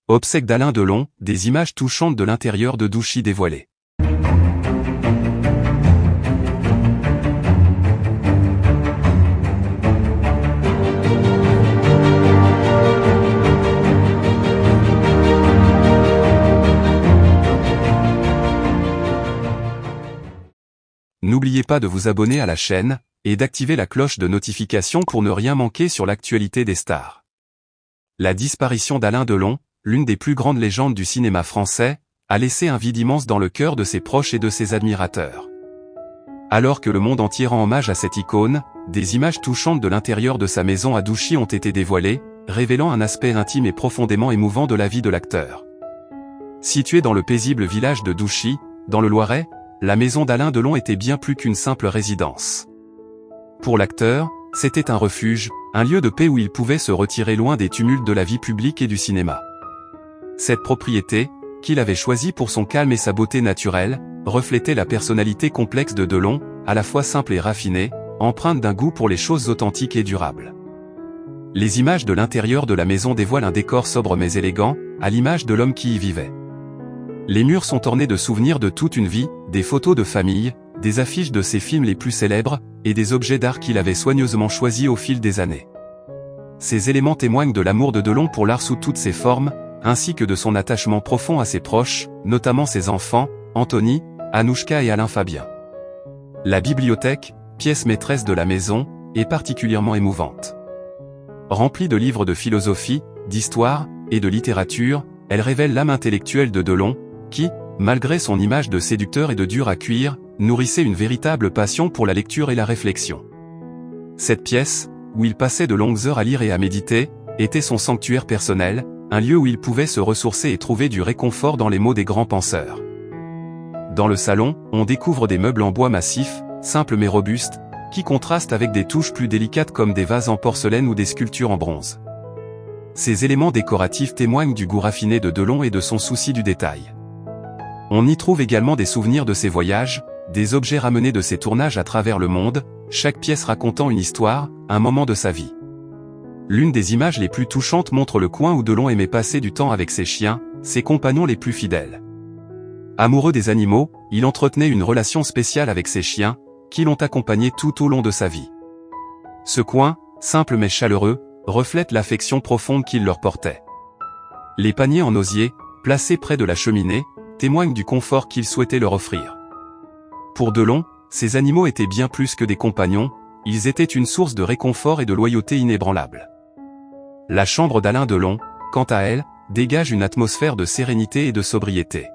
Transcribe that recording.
Obsèques d'Alain Delon, des images touchantes de l'intérieur de Douchy dévoilées. N'oubliez pas de vous abonner à la chaîne, et d'activer la cloche de notification pour ne rien manquer sur l'actualité des stars. La disparition d'Alain Delon, l'une des plus grandes légendes du cinéma français, a laissé un vide immense dans le cœur de ses proches et de ses admirateurs. Alors que le monde entier rend hommage à cette icône, des images touchantes de l'intérieur de sa maison à Douchy ont été dévoilées, révélant un aspect intime et profondément émouvant de la vie de l'acteur. Située dans le paisible village de Douchy, dans le Loiret, la maison d'Alain Delon était bien plus qu'une simple résidence. Pour l'acteur, c'était un refuge, un lieu de paix où il pouvait se retirer loin des tumultes de la vie publique et du cinéma. Cette propriété, qu'il avait choisie pour son calme et sa beauté naturelle, reflétait la personnalité complexe de Delon, à la fois simple et raffinée, empreinte d'un goût pour les choses authentiques et durables. Les images de l'intérieur de la maison dévoilent un décor sobre mais élégant, à l'image de l'homme qui y vivait. Les murs sont ornés de souvenirs de toute une vie, des photos de famille, des affiches de ses films les plus célèbres, et des objets d'art qu'il avait soigneusement choisis au fil des années. Ces éléments témoignent de l'amour de Delon pour l'art sous toutes ses formes, ainsi que de son attachement profond à ses proches, notamment ses enfants, Anthony, Anouchka et Alain Fabien. La bibliothèque, pièce maîtresse de la maison, est particulièrement émouvante. Remplie de livres de philosophie, d'histoire, et de littérature, elle révèle l'âme intellectuelle de Delon, qui, malgré son image de séducteur et de dur à cuire, nourrissait une véritable passion pour la lecture et la réflexion. Cette pièce, où il passait de longues heures à lire et à méditer, était son sanctuaire personnel, un lieu où il pouvait se ressourcer et trouver du réconfort dans les mots des grands penseurs. Dans le salon, on découvre des meubles en bois massif, simples mais robustes, qui contrastent avec des touches plus délicates comme des vases en porcelaine ou des sculptures en bronze. Ces éléments décoratifs témoignent du goût raffiné de Delon et de son souci du détail. On y trouve également des souvenirs de ses voyages, des objets ramenés de ses tournages à travers le monde, chaque pièce racontant une histoire, un moment de sa vie. L'une des images les plus touchantes montre le coin où Delon aimait passer du temps avec ses chiens, ses compagnons les plus fidèles. Amoureux des animaux, il entretenait une relation spéciale avec ses chiens, qui l'ont accompagné tout au long de sa vie. Ce coin, simple mais chaleureux, reflète l'affection profonde qu'il leur portait. Les paniers en osier, placés près de la cheminée, témoignent du confort qu'il souhaitait leur offrir. Pour Delon, ces animaux étaient bien plus que des compagnons, ils étaient une source de réconfort et de loyauté inébranlable. La chambre d'Alain Delon, quant à elle, dégage une atmosphère de sérénité et de sobriété.